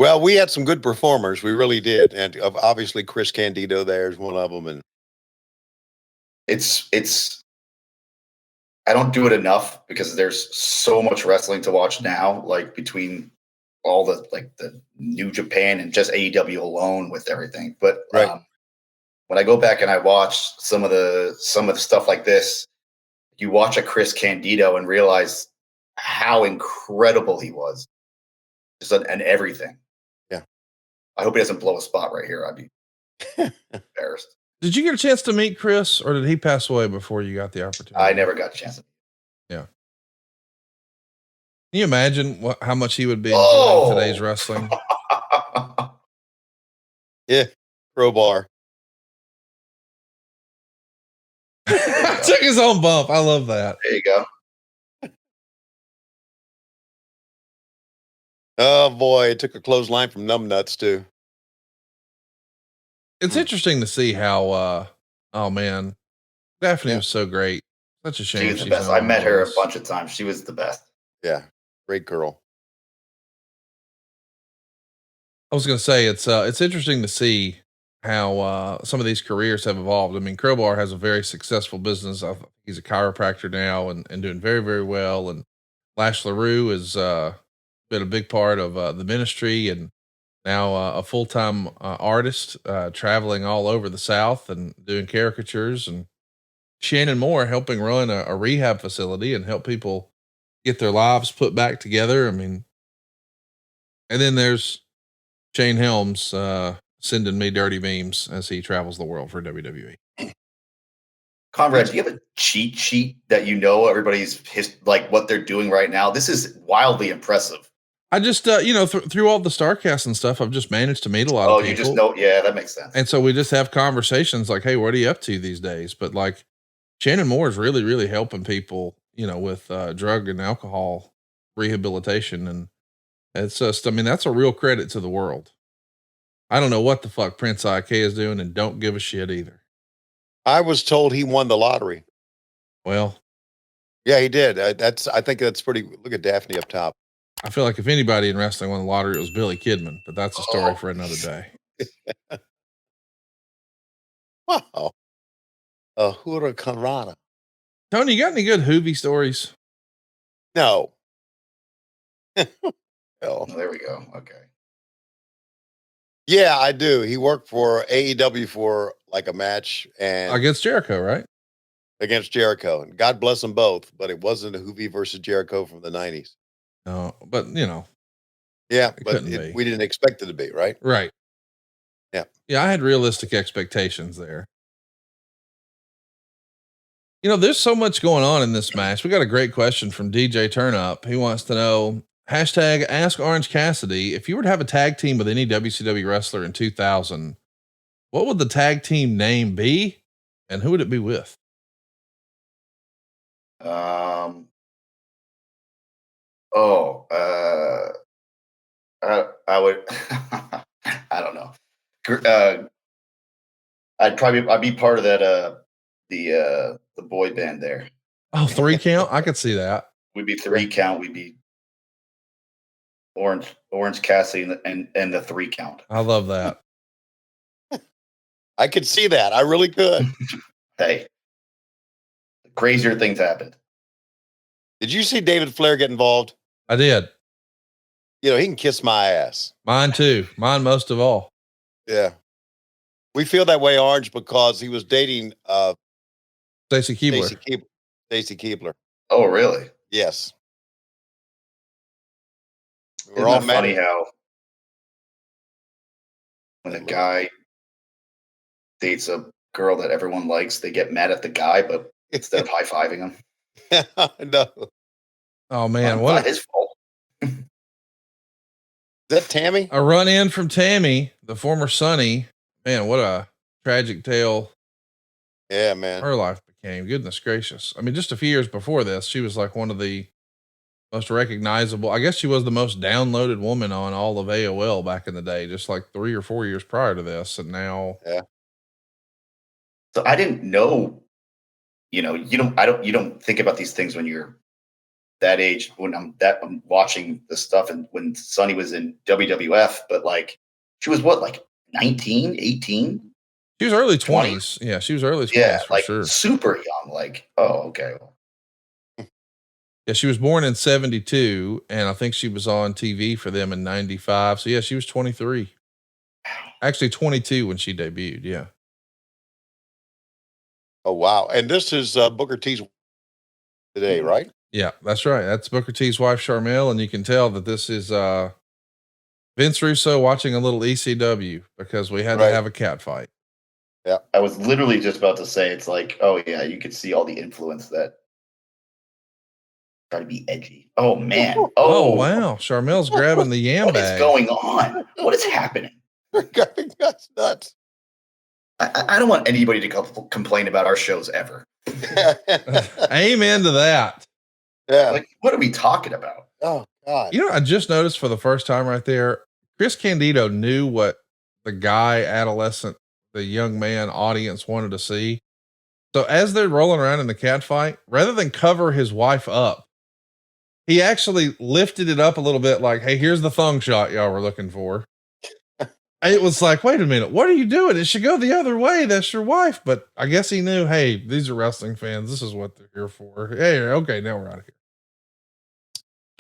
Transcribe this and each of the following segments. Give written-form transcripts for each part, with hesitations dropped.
Well, we had some good performers. We really did. And obviously Chris Candido there is one of them. And It's I don't do it enough because there's so much wrestling to watch now, like between all the New Japan and just AEW alone with everything. But right. When I go back and I watch some of the stuff like this, you watch a Chris Candido and realize how incredible he was, just and everything. Yeah. I hope he doesn't blow a spot right here. I'd be embarrassed. Did you get a chance to meet Chris, or did he pass away before you got the opportunity? I never got a chance. Yeah. Can you imagine how much he would be enjoying today's wrestling? Yeah. Crowbar. Took his own bump. I love that. There you go. Oh boy, it took a clothesline from Numbnuts too. It's interesting to see how oh man, Daphne was so great. Such a shame. She was the best. I met her a bunch of times. She was the best. Yeah. Great girl. I was going to say it's interesting to see how some of these careers have evolved. I mean, Crowbar has a very successful business. He's a chiropractor now and doing very, very well. And Lash LaRue has been a big part of the ministry and now a full-time artist traveling all over the South and doing caricatures. And Shannon Moore helping run a rehab facility and help people get their lives put back together. I mean, and then there's Shane Helms sending me dirty memes as he travels the world for WWE. Conrad, do you have a cheat sheet that everybody's like what they're doing right now? This is wildly impressive. I just, through all the StarCast and stuff, I've just managed to meet a lot of people. Oh, you just know. Yeah, that makes sense. And so we just have conversations like, hey, what are you up to these days? But like Shannon Moore is really, really helping people, with drug and alcohol rehabilitation. And it's just, I mean, that's a real credit to the world. I don't know what the fuck Prince IK is doing and don't give a shit either. I was told he won the lottery. Well, yeah, he did. I think that's pretty. Look at Daphne up top. I feel like if anybody in wrestling won the lottery, it was Billy Kidman, but that's a story for another day. Wow. Hurricanrana. Tony, you got any good Hoovy stories? No. Oh, there we go. Okay. Yeah, I do. He worked for AEW for like a match and against Jericho, right? Against Jericho. And God bless them both, but it wasn't a Hoovy versus Jericho from the 90s. No, but yeah, but we didn't expect it to be, right? Right. Yeah. Yeah. I had realistic expectations there. There's so much going on in this match. We got a great question from DJ Turnup. He wants to know, hashtag ask Orange Cassidy. If you were to have a tag team with any WCW wrestler in 2000, what would the tag team name be? And who would it be with? I would, I don't know. I'd be part of that, the boy band there. Oh, 3 count. I could see that. We'd be 3 count. We'd be Orange Cassidy and the 3 count. I love that. I could see that. I really could. Hey, crazier things happened. Did you see David Flair get involved? I did. He can kiss my ass. Mine too. Mine most of all. Yeah. We feel that way, Orange, because he was dating Stacy Keibler. Stacy Keibler. Oh, really? Yes. We're all funny how when a guy dates a girl that everyone likes, they get mad at the guy, but instead of high-fiving him. No. Oh man, not his fault. Is that Tammy? A run in from Tammy, the former Sonny. Man, what a tragic tale. Yeah, man. Her life became. Goodness gracious. I mean, just a few years before this, she was like one of the most recognizable. I guess she was the most downloaded woman on all of AOL back in the day, just like 3 or 4 years prior to this. And now. Yeah. So I didn't know, you don't think about these things when you're that age when I'm watching the stuff, and when Sunny was in WWF, but like she was what, like 19, 18? She was early 20? 20s. Yeah, she was early 20s Yeah, for like sure. super young. Like, oh, okay. Yeah, she was born in 72, and I think she was on TV for them in 95. So yeah, she was 23. Actually 22 when she debuted. Yeah. Oh wow! And this is Booker T's today, right? Yeah, that's right. That's Booker T's wife, Charmel, and you can tell that this is Vince Russo watching a little ECW because we had to Right. have a cat fight. Yeah. I was literally just about to say, it's like, oh yeah, you could see all the influence that try to be edgy. Oh man. Oh wow, Charmel's grabbing the yam What is bag. going on? What is happening? That's nuts. I don't want anybody to complain about our shows ever. Amen to that. Yeah. Like, what are we talking about? Oh God. You know, I just noticed for the first time right there, Chris Candido knew what the guy, adolescent, the young man audience wanted to see. So as they're rolling around in the cat fight, rather than cover his wife up, he actually lifted it up a little bit like, hey, here's the thong shot y'all were looking for. It was like, wait a minute, what are you doing? It should go the other way. That's your wife. But I guess he knew, hey, these are wrestling fans. This is what they're here for. Hey, okay, now we're out of here.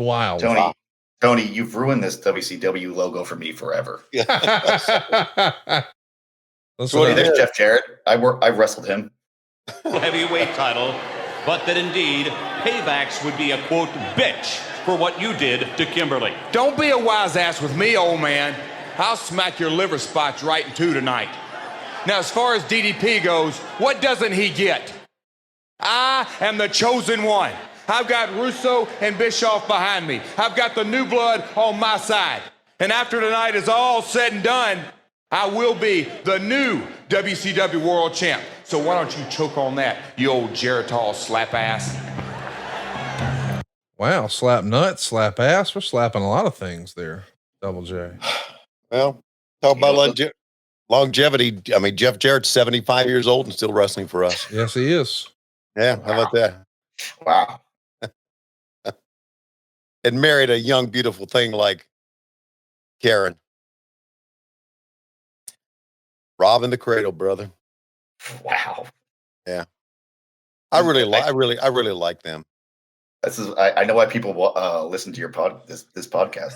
Wild. Tony, you've ruined this WCW logo for me forever. Listen, There's Jeff Jarrett. I wrestled him. Heavyweight title, but that indeed paybacks would be a quote bitch for what you did to Kimberly. Don't be a wise ass with me, old man. I'll smack your liver spots right in two tonight. Now, as far as DDP goes, what doesn't he get? I am the chosen one. I've got Russo and Bischoff behind me. I've got the new blood on my side. And after tonight is all said and done, I will be the new WCW World Champ. So why don't you choke on that, you old Geritol slap ass? wow, slap nuts, slap ass. We're slapping a lot of things there, Double J. Well, talk about longevity. I mean, Jeff Jarrett's 75 years old and still wrestling for us. Yes, he is. Yeah, how about that? Wow. And married a young, beautiful thing like Karen. Rob in the cradle, brother. Wow. Yeah, I really like them. This is I know why people listen to your this podcast.